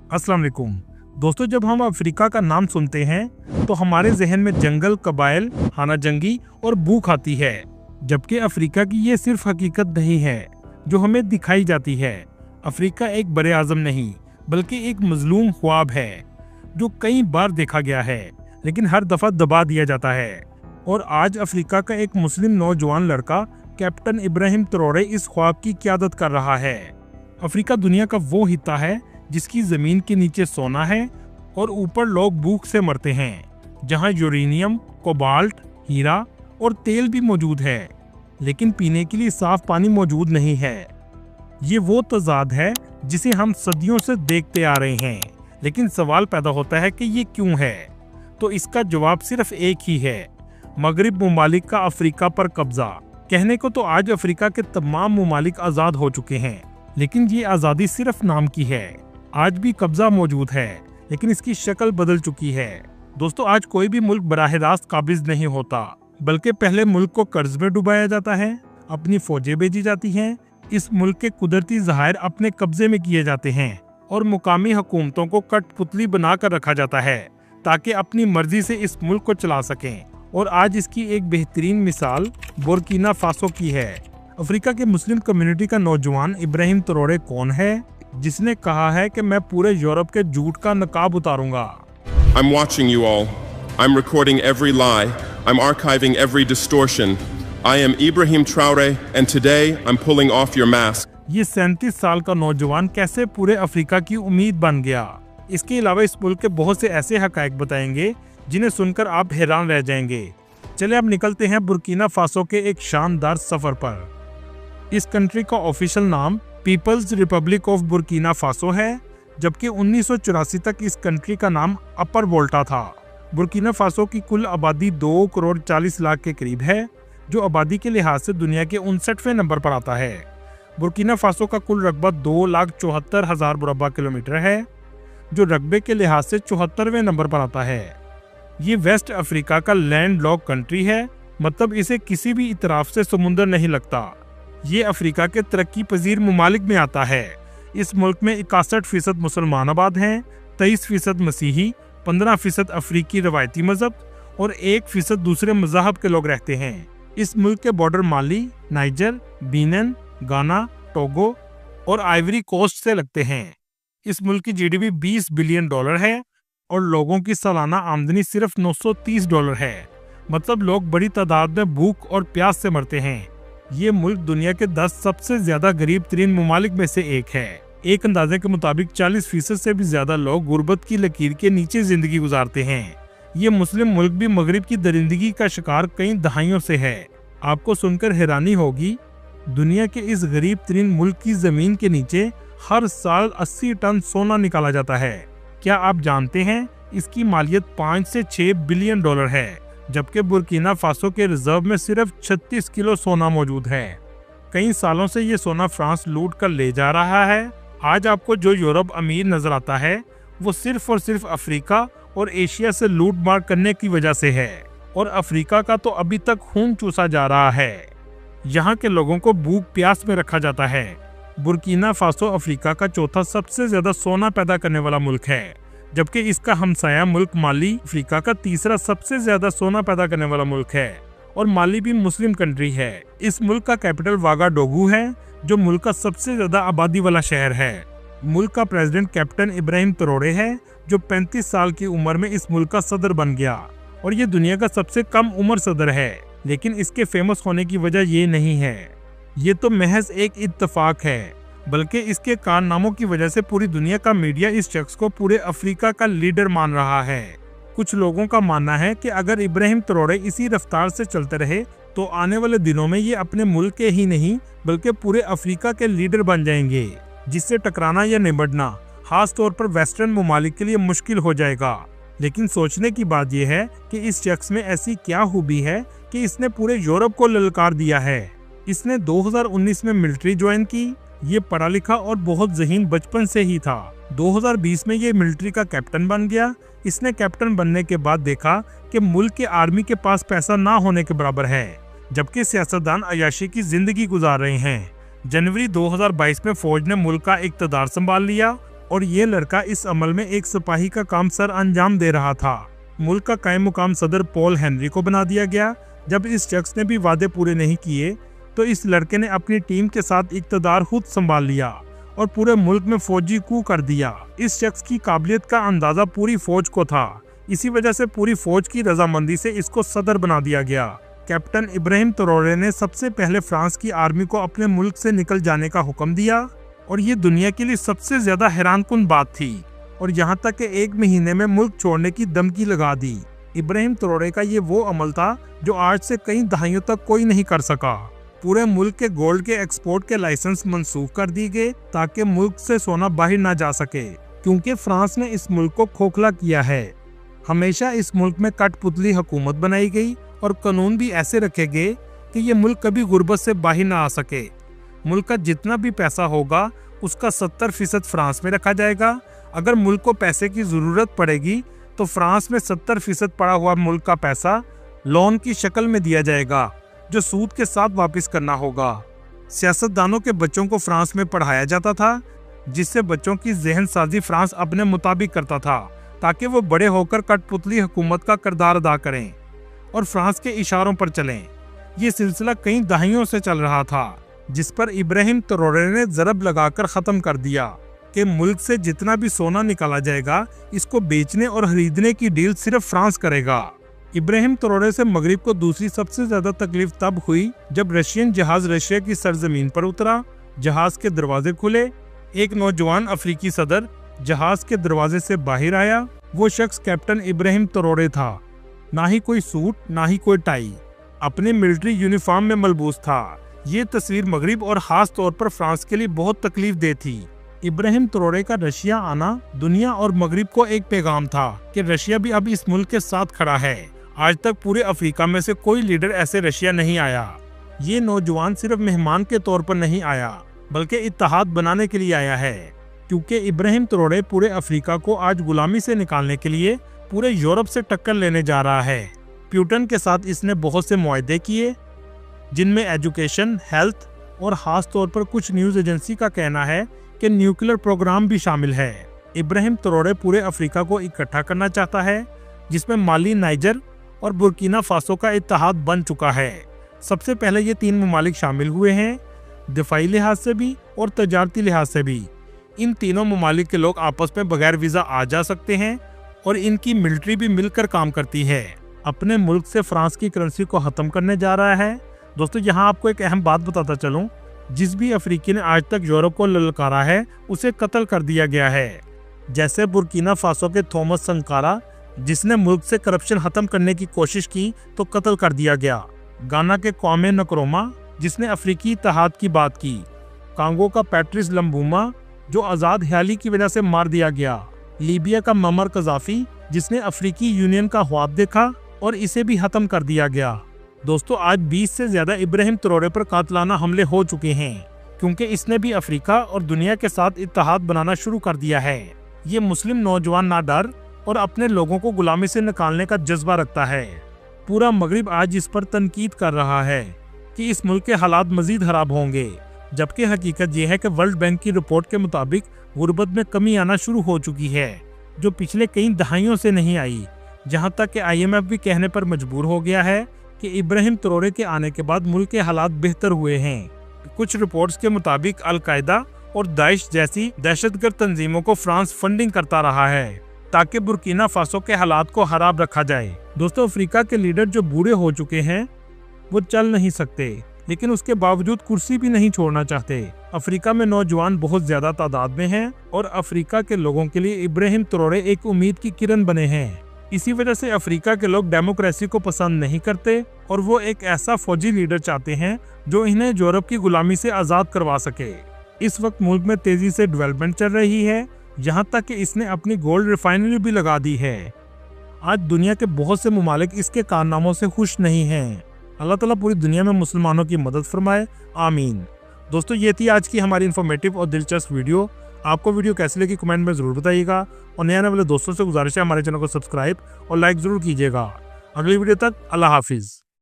अस्सलाम वालेकुम दोस्तों, जब हम अफ्रीका का नाम सुनते हैं तो हमारे जहन में जंगल, कबाइल, खाना जंगी और भूख आती है। जबकि अफ्रीका की ये सिर्फ हकीकत नहीं है जो हमें दिखाई जाती है। अफ्रीका एक बड़े आजम नहीं बल्कि एक मजलूम ख्वाब है जो कई बार देखा गया है लेकिन हर दफा दबा दिया जाता है। और आज अफ्रीका का एक मुस्लिम नौजवान लड़का कैप्टन इब्राहिम ट्रौरे इस ख्वाब की क़यादत कर रहा है। अफ्रीका दुनिया का वो हिस्सा है जिसकी जमीन के नीचे सोना है और ऊपर लोग भूख से मरते हैं, जहां यूरेनियम, कोबाल्ट, हीरा और तेल भी मौजूद है, लेकिन पीने के लिए साफ पानी मौजूद नहीं है। ये वो तजाद है जिसे हम सदियों से देखते आ रहे हैं, लेकिन सवाल पैदा होता है कि ये क्यों है। तो इसका जवाब सिर्फ एक ही है, मगरिब ममालिक का अफ्रीका पर कब्जा। कहने को तो आज अफ्रीका के तमाम ममालिक आज़ाद हो चुके हैं, लेकिन ये आज़ादी सिर्फ नाम की है। आज भी कब्जा मौजूद है, लेकिन इसकी शक्ल बदल चुकी है। दोस्तों, आज कोई भी मुल्क बराह रास्त काबिज नहीं होता, बल्कि पहले मुल्क को कर्ज में डुबाया जाता है, अपनी फौजें भेजी जाती हैं, इस मुल्क के कुदरती ज़हायर अपने कब्जे में किए जाते हैं और मुकामी हुकूमतों को कठपुतली बनाकर रखा जाता है ताकि अपनी मर्जी से इस मुल्क को चला सकें। और आज इसकी एक बेहतरीन मिसाल बुर्किना फासो की है। अफ्रीका के मुस्लिम कम्युनिटी का नौजवान इब्राहिम ट्रौरे कौन है जिसने कहा है कि मैं पूरे यूरोप के झूठ का नकाब उतारूंगा। I'm watching you all. I'm recording every lie. I'm archiving every distortion. I am Ibrahim Traore and today I'm pulling off your mask. ये 37 साल का नौजवान कैसे पूरे अफ्रीका की उम्मीद बन गया। इसके अलावा इस मुल्क के बहुत से ऐसे हकायक बताएंगे जिन्हें सुनकर आप हैरान रह जाएंगे। चले अब निकलते हैं बुर्किना फासो के एक शानदार सफर पर। इस कंट्री का ऑफिशियल नाम people's republic of Burkina Faso है, जबकि 1984 तक इस कंट्री का नाम अपर वोल्टा था। बुर्किना फासो की कुल आबादी 2 करोड़ 40 लाख के करीब है, जो आबादी के लिहाज से दुनिया के 59वें नंबर पर आता है। बुर्किना फासो का कुल रकबा 2,74,000 मुरब्बा किलोमीटर है, जो रकबे के लिहाज से 74वें नंबर पर आता है। ये वेस्ट अफ्रीका का लैंड लॉक कंट्री है, मतलब इसे किसी भी इतराफ से समुंदर नहीं लगता। ये अफ्रीका के तरक्की पजीर ममालिक में आता है। इस मुल्क में 61% मुसलमान आबाद हैं, 23% मसीही, 15% अफ्रीकी रवायती मजहब और 1% दूसरे मज़हब के लोग रहते हैं। इस मुल्क के बॉर्डर माली, नाइजर, बीनिन, गाना, टोगो और आइवरी कोस्ट से लगते हैं। इस मुल्क की जीडीपी $20 बिलियन है और लोगों की सालाना आमदनी सिर्फ $930 है। मतलब लोग बड़ी तादाद में भूख और प्यास से मरते हैं। ये मुल्क दुनिया के 10 सबसे ज्यादा गरीब तरीन ममालिक में से एक है। एक अंदाजे के मुताबिक 40% से भी ज्यादा लोग गुर्बत की लकीर के नीचे जिंदगी गुजारते हैं। ये मुस्लिम मुल्क भी मगरिब की दरिंदगी का शिकार कई दहाइयों से है। आपको सुनकर हैरानी होगी, दुनिया के इस गरीब तरीन मुल्क की जमीन के नीचे हर साल 80 टन सोना निकाला जाता है। क्या आप जानते हैं इसकी मालियत 5 से 6 बिलियन डॉलर है, जबकि बुर्किना फासो के रिजर्व में सिर्फ 36 किलो सोना मौजूद है। कई सालों से ये सोना फ्रांस लूट कर ले जा रहा है। आज आपको जो यूरोप अमीर नजर आता है वो सिर्फ और सिर्फ अफ्रीका और एशिया से लूट मार करने की वजह से है, और अफ्रीका का तो अभी तक खून चूसा जा रहा है। यहाँ के लोगों को भूख प्यास में रखा जाता है। बुर्किना फासो अफ्रीका का चौथा सबसे ज्यादा सोना पैदा करने वाला मुल्क है, जबकि इसका हमसाया मुल्क माली अफ्रीका का तीसरा सबसे ज्यादा सोना पैदा करने वाला मुल्क है, और माली भी मुस्लिम कंट्री है। इस मुल्क का कैपिटल वागाडोगू है, जो मुल्क का सबसे ज्यादा आबादी वाला शहर है। मुल्क का प्रेसिडेंट कैप्टन इब्राहिम ट्रौरे है, जो 35 साल की उम्र में इस मुल्क का सदर बन गया, और ये दुनिया का सबसे कम उम्र सदर है। लेकिन इसके फेमस होने की वजह ये नहीं है, ये तो महज एक इत्तेफाक है, बल्कि इसके कारनामों की वजह से पूरी दुनिया का मीडिया इस शख्स को पूरे अफ्रीका का लीडर मान रहा है। कुछ लोगों का मानना है कि अगर इब्राहिम ट्रौरे इसी रफ्तार से चलते रहे तो आने वाले दिनों में ये अपने मुल्क के ही नहीं बल्कि पूरे अफ्रीका के लीडर बन जाएंगे, जिससे टकराना या निपटना खास तौर पर वेस्टर्न ममालिक के लिए मुश्किल हो जाएगा। लेकिन सोचने की बात यह है कि इस शख्स में ऐसी क्या खूबी है कि इसने पूरे यूरोप को ललकार दिया है। इसने 2019 में मिलिट्री ज्वाइन की। ये पढ़ा लिखा और बहुत ज़हीन बचपन से ही था। 2020 में ये मिलिट्री का कैप्टन बन गया। इसने कैप्टन बनने के बाद देखा कि मुल्क के आर्मी के पास पैसा ना होने के बराबर है, जबकि सियासतदान अयाशी की जिंदगी गुजार रहे हैं। जनवरी 2022 में फौज ने मुल्क का इक़्तिदार संभाल लिया और ये लड़का इस अमल में एक सिपाही का काम सर अंजाम दे रहा था। मुल्क का कायम मुकाम सदर पॉल हेनरी को बना दिया गया। जब इस शख्स ने भी वादे पूरे नहीं किए तो इस लड़के ने अपनी टीम के साथ इक़्तिदार खुद संभाल लिया और पूरे मुल्क में फौजी कू कर दिया। इस शख्स की काबिलियत का अंदाजा पूरी फौज को था। इसी वजह से पूरी फौज की रजामंदी से इसको सदर बना दिया गया। कैप्टन इब्राहिम ट्रौरे ने सबसे पहले फ्रांस की आर्मी को अपने मुल्क से निकल जाने का हुक्म दिया और ये दुनिया के लिए सबसे ज्यादा हैरानकुन बात थी। और यहाँ तक कि 1 महीने में मुल्क छोड़ने की धमकी लगा दी। इब्राहिम ट्रौरे का ये वो अमल था जो आज से कई दहाइयों तक कोई नहीं कर सका। पूरे मुल्क के गोल्ड के एक्सपोर्ट के लाइसेंस मंसूख कर दिए गए ताकि मुल्क से सोना बाहर ना जा सके, क्योंकि फ्रांस ने इस मुल्क को खोखला किया है। हमेशा इस मुल्क में कठपुतली हुकूमत बनाई गई और कानून भी ऐसे रखे गए कि ये मुल्क कभी गुर्बत से बाहर ना आ सके। मुल्क का जितना भी पैसा होगा उसका 70% फ्रांस में रखा जाएगा। अगर मुल्क को पैसे की जरूरत पड़ेगी तो फ्रांस में 70% पड़ा हुआ मुल्क का पैसा लोन की शक्ल में दिया जाएगा, जो सूद के साथ वापस करना होगा। सियासतदानों के बच्चों को फ्रांस में पढ़ाया जाता था, जिससे बच्चों की ज़हन साजी फ्रांस अपने मुताबिक करता था, ताकि वो बड़े होकर कठपुतली हुकूमत का किरदार अदा करें और फ्रांस के इशारों पर चलें। ये सिलसिला कई दहाइयों से चल रहा था, जिस पर इब्राहिम ट्रौरे ने ज़रब लगाकर ख़त्म कर दिया कि मुल्क से जितना भी सोना निकाला जाएगा इसको बेचने और खरीदने की डील सिर्फ फ्रांस करेगा। इब्राहिम ट्रौरे से मगरिब को दूसरी सबसे ज्यादा तकलीफ तब हुई जब रशियन जहाज रशिया की सरजमीन पर उतरा। जहाज के दरवाजे खुले, एक नौजवान अफ्रीकी सदर जहाज के दरवाजे से बाहर आया। वो शख्स कैप्टन इब्राहिम ट्रौरे था। ना ही कोई सूट ना ही कोई टाई, अपने मिलिट्री यूनिफॉर्म में मलबूस था। ये तस्वीर मगरिब और खास तौर पर फ्रांस के लिए बहुत तकलीफ दे थी। इब्राहिम ट्रौरे का रशिया आना दुनिया और मगरिब को एक पैगाम था कि रशिया भी अब इस मुल्क के साथ खड़ा है। आज तक पूरे अफ्रीका में से कोई लीडर ऐसे रशिया नहीं आया। ये नौजवान सिर्फ मेहमान के तौर पर नहीं आया, बल्कि इत्तेहाद बनाने के लिए आया है, क्योंकि इब्राहिम ट्रौरे पूरे अफ्रीका को आज गुलामी से निकालने के लिए पूरे यूरोप से टक्कर लेने जा रहा है। प्यूटन के साथ इसने बहुत से मुआहदे किए, जिनमें एजुकेशन, हेल्थ और खास तौर पर कुछ न्यूज़ एजेंसी का कहना है कि न्यूक्लियर प्रोग्राम भी शामिल है। इब्राहिम ट्रौरे पूरे अफ्रीका को इकट्ठा करना चाहता है, जिसमें माली, नाइजर और बुर्किना फासो का इत्तेहाद बन चुका है। सबसे पहले ये 3 ममालिक शामिल हुए हैं, दिफाई लिहाज से भी और तजारती लिहाज से भी। इन तीनों ममालिक के लोग आपस में बगैर वीज़ा आ जा सकते हैं और इनकी मिलिट्री भी मिलकर काम करती है। अपने मुल्क से फ्रांस की करेंसी को ख़त्म करने जा रहा है। दोस्तों, यहाँ आपको एक अहम बात बताता चलूँ, जिस भी अफ्रीकी ने आज तक यूरोप को ललकारा है उसे कत्ल कर दिया गया है। जैसे बुर्किना फासो के थॉमस संकारा, जिसने मुल्क से करप्शन खत्म करने की कोशिश की तो कत्ल कर दिया गया। गाना के क्वामे नक्रोमा, जिसने अफ्रीकी इत्तेहाद की बात की। कांगो का पैट्रिस लम्बूमा, जो आज़ाद ख्याली की वजह से मार दिया गया। लीबिया का ममर कज़ाफ़ी, जिसने अफ्रीकी यूनियन का ख्वाब देखा और इसे भी खत्म कर दिया गया। दोस्तों, आज 20 से ज्यादा इब्राहिम ट्रौरे पर कातलाना हमले हो चुके हैं, क्योंकि इसने भी अफ्रीका और दुनिया के साथ इत्तेहाद बनाना शुरू कर दिया है। ये मुस्लिम नौजवान ना डर और अपने लोगों को गुलामी से निकालने का जज्बा रखता है। पूरा मगरिब आज इस पर तनकीद कर रहा है कि इस मुल्क के हालात मजीद खराब होंगे, जबकि हकीकत यह है कि वर्ल्ड बैंक की रिपोर्ट के मुताबिक गुर्बत में कमी आना शुरू हो चुकी है, जो पिछले कई दहाइयों से नहीं आई। जहां तक कि IMF भी कहने पर मजबूर हो गया है कि इब्राहिम ट्रौरे के आने के बाद मुल्क के हालात बेहतर हुए हैं। कुछ रिपोर्ट्स के मुताबिक अल-कायदा और दाइश जैसी दहशतगर्द तंजीमों को फ्रांस फंडिंग करता रहा है ताकि बुर्किना फासो के हालात को खराब रखा जाए। दोस्तों, अफ्रीका के लीडर जो बूढ़े हो चुके हैं वो चल नहीं सकते, लेकिन उसके बावजूद कुर्सी भी नहीं छोड़ना चाहते। अफ्रीका में नौजवान बहुत ज्यादा तादाद में हैं और अफ्रीका के लोगों के लिए इब्राहिम ट्रौरे एक उम्मीद की किरण बने हैं। इसी वजह से अफ्रीका के लोग डेमोक्रेसी को पसंद नहीं करते और वो एक ऐसा फौजी लीडर चाहते हैं जो इन्हें यूरोप की गुलामी से आज़ाद करवा सके। इस वक्त मुल्क में तेजी से डेवलपमेंट चल रही है, यहाँ तक कि इसने अपनी गोल्ड रिफाइनरी भी लगा दी है। आज दुनिया के बहुत से ममालिक इसके कारनामों से खुश नहीं हैं। अल्लाह ताला पूरी दुनिया में मुसलमानों की मदद फरमाए, आमीन। दोस्तों, ये थी आज की हमारी इन्फॉर्मेटिव और दिलचस्प वीडियो। आपको वीडियो कैसी लगी कमेंट में ज़रूर बताइएगा और नए आने वाले दोस्तों से गुजारिश है हमारे चैनल को सब्सक्राइब और लाइक ज़रूर कीजिएगा। अगली वीडियो तक अल्लाह हाफिज़।